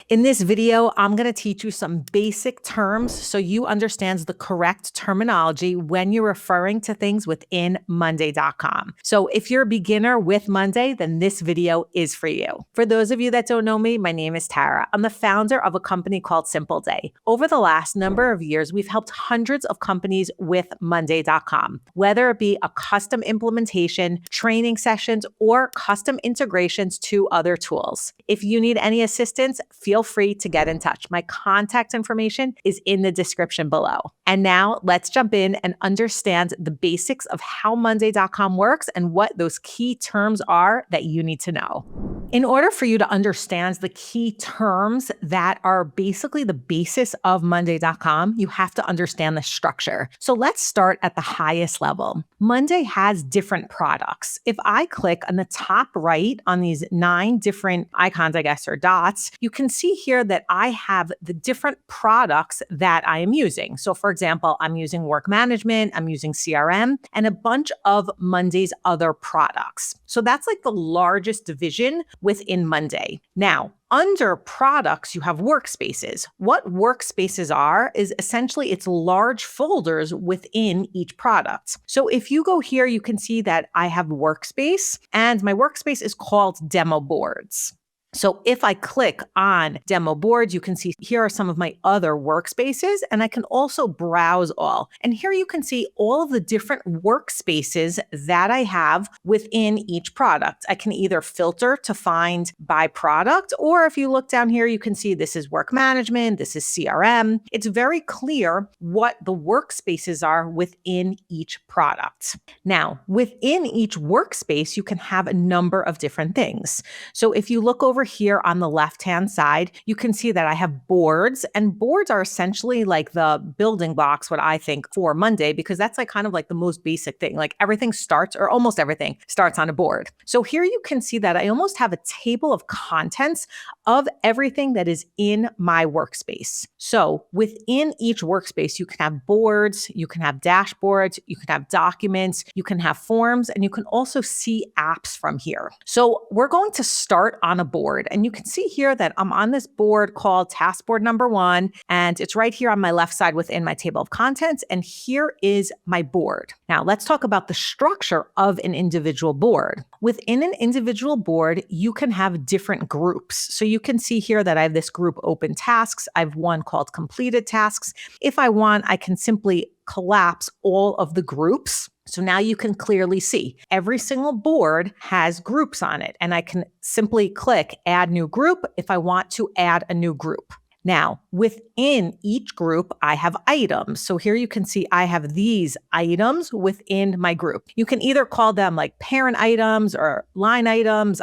In this video, I'm going to teach you some basic terms so you understand the correct terminology when you're referring to things within Monday.com. So if you're a beginner with Monday, then this video is for you. For those of you that don't know me, my name is Tara. I'm the founder of a company called Simple Day. Over the last number of years, we've helped hundreds of companies with Monday.com, whether it be a custom implementation, training sessions, or custom integrations to other tools. If you need any assistance, feel free to get in touch. My contact information is in the description below. And now let's jump in and understand the basics of how Monday.com works and what those key terms are that you need to know. In order for you to understand the key terms that are basically the basis of Monday.com, you have to understand the structure. So let's start at the highest level. Monday has different products. If I click on the top right on these 9 different icons, I guess, or dots, you can see here that I have the different products that I am using. So for example, I'm using work management, I'm using CRM, and a bunch of Monday's other products. So that's like the largest division within Monday. Now, under products, you have workspaces. What workspaces are is essentially it's large folders within each product. So if you go here, you can see that I have workspace and my workspace is called demo boards. So if I click on demo boards, you can see here are some of my other workspaces, and I can also browse all. And here you can see all of the different workspaces that I have within each product. I can either filter to find by product, or if you look down here, you can see this is work management, this is CRM. It's very clear what the workspaces are within each product. Now, within each workspace, you can have a number of different things. So if you look over here on the left-hand side, you can see that I have boards, and boards are essentially like the building blocks, what I think, for Monday, because that's like kind of like the most basic thing. Like everything starts, or almost everything starts on a board. So here you can see that I almost have a table of contents of everything that is in my workspace. So within each workspace, you can have boards, you can have dashboards, you can have documents, you can have forms, and you can also see apps from here. So we're going to start on a board. And you can see here that I'm on this board called task board number 1, and it's right here on my left side within my table of contents. And here is my board. Now let's talk about the structure of an individual board. Within an individual board, you can have different groups. So you can see here that I have this group open tasks. I have one called completed tasks. If I want, I can simply collapse all of the groups. So now you can clearly see every single board has groups on it, and I can simply click add new group if I want to add a new group. Now, within each group, I have items. So here you can see I have these items within my group. You can either call them like parent items or line items,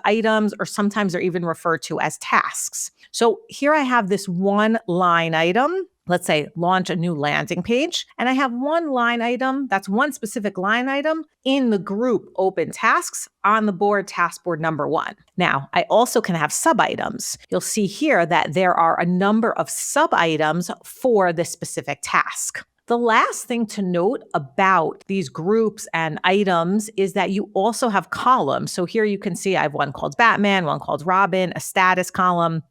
or sometimes they're even referred to as tasks. So here I have this one line item. Let's say launch a new landing page, and I have one line item, that's one specific line item in the group open tasks on the board task board number 1. Now, I also can have sub items. You'll see here that there are a number of sub items for this specific task. The last thing to note about these groups and items is that you also have columns. So here you can see I have one called Batman, one called Robin, a status column.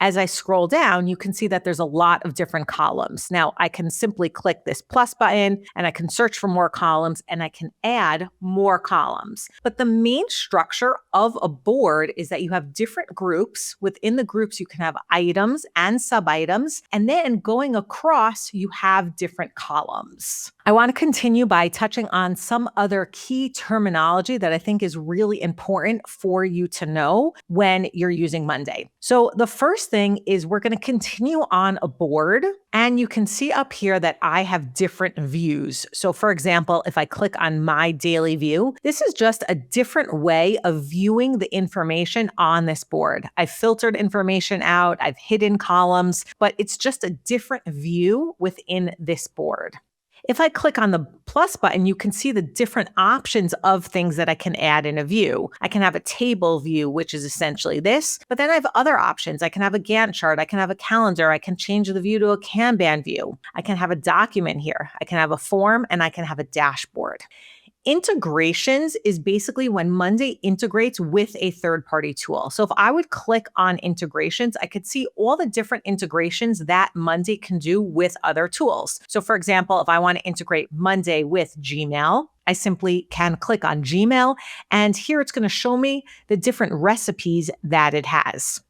As I scroll down, you can see that there's a lot of different columns. Now, I can simply click this plus button and I can search for more columns and I can add more columns. But the main structure of a board is that you have different groups. Within the groups, you can have items and sub-items. And then going across, you have different columns. I want to continue by touching on some other key terminology that I think is really important for you to know when you're using Monday. So the first thing is we're going to continue on a board, and you can see up here that I have different views. So for example, if I click on my daily view, this is just a different way of viewing the information on this board. I've filtered information out, I've hidden columns, but it's just a different view within this board. If I click on the plus button, you can see the different options of things that I can add in a view. I can have a table view, which is essentially this, but then I have other options. I can have a Gantt chart, I can have a calendar, I can change the view to a Kanban view. I can have a document here, I can have a form, and I can have a dashboard. Integrations is basically when Monday integrates with a third-party tool. So if I would click on integrations, I could see all the different integrations that Monday can do with other tools. So for example, if I want to integrate Monday with Gmail, I simply can click on Gmail, and here it's going to show me the different recipes that it has.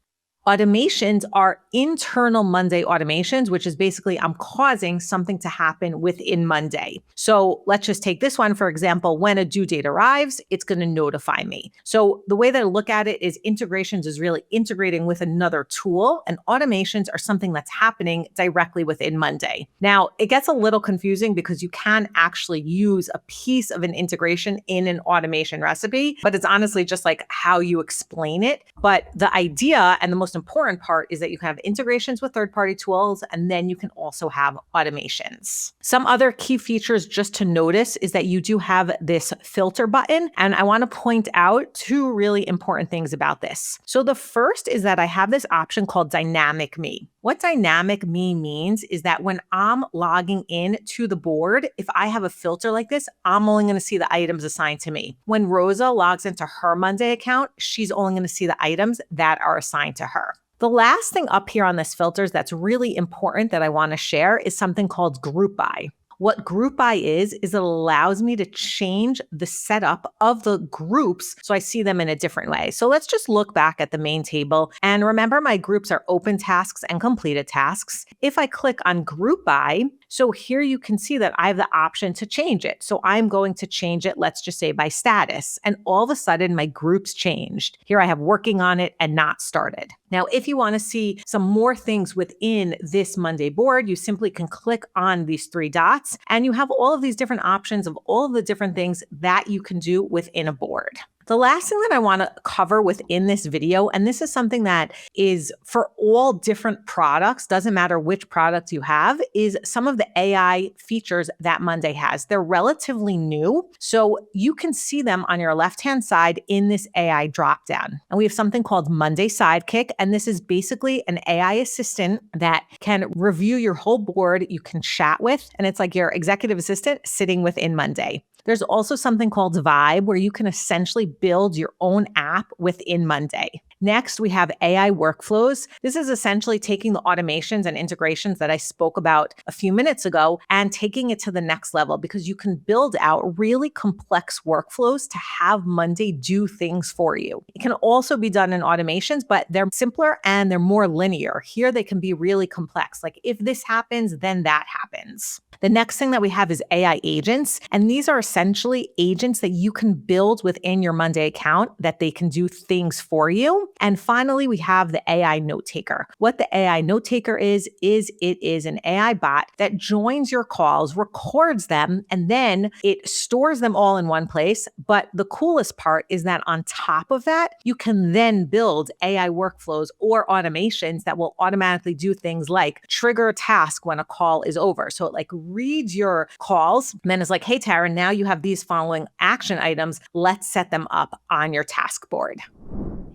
Automations are internal Monday automations, which is basically I'm causing something to happen within Monday. So let's just take this one, for example, when a due date arrives, it's going to notify me. So the way that I look at it is integrations is really integrating with another tool, and automations are something that's happening directly within Monday. Now, it gets a little confusing because you can actually use a piece of an integration in an automation recipe, but it's honestly just like how you explain it. But the idea and the most important part is that you can have integrations with third-party tools, and then you can also have automations. Some other key features just to notice is that you do have this filter button, and I want to point out two really important things about this. So the first is that I have this option called Dynamic Me. What Dynamic Me means is that when I'm logging in to the board, if I have a filter like this, I'm only going to see the items assigned to me. When Rosa logs into her Monday account, she's only going to see the items that are assigned to her. The last thing up here on this filters that's really important that I want to share is something called Group By. What Group By is it allows me to change the setup of the groups so I see them in a different way. So let's just look back at the main table. And remember, my groups are open tasks and completed tasks. If I click on Group By, so here you can see that I have the option to change it. So I'm going to change it, let's just say by status. And all of a sudden my groups changed. Here I have working on it and not started. Now, if you want to see some more things within this Monday board, you simply can click on these three dots and you have all of these different options of all of the different things that you can do within a board. The last thing that I want to cover within this video, and this is something that is for all different products, doesn't matter which product you have, is some of the AI features that Monday has. They're relatively new, so you can see them on your left-hand side in this AI dropdown. And we have something called Monday Sidekick, and this is basically an AI assistant that can review your whole board, you can chat with, and it's like your executive assistant sitting within Monday. There's also something called Vibe, where you can essentially build your own app within Monday. Next, we have AI workflows. This is essentially taking the automations and integrations that I spoke about a few minutes ago and taking it to the next level, because you can build out really complex workflows to have Monday do things for you. It can also be done in automations, but they're simpler and they're more linear. Here, they can be really complex. Like if this happens, then that happens. The next thing that we have is AI agents, and these are essentially agents that you can build within your Monday account that they can do things for you. And finally, we have the AI Notetaker. What the AI Notetaker is it is an AI bot that joins your calls, records them, and then it stores them all in one place. But the coolest part is that on top of that, you can then build AI workflows or automations that will automatically do things like trigger a task when a call is over. So it like reads your calls and then is like, hey, Tara, now you have these following action items. Let's set them up on your task board.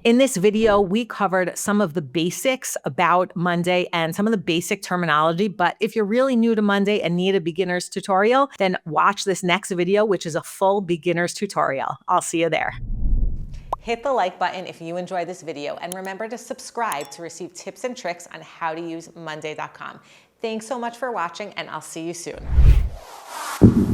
In this video, we covered some of the basics about Monday and some of the basic terminology. But if you're really new to Monday and need a beginner's tutorial, then watch this next video, which is a full beginner's tutorial. I'll see you there. Hit the like button if you enjoyed this video, and remember to subscribe to receive tips and tricks on how to use Monday.com. Thanks so much for watching, and I'll see you soon.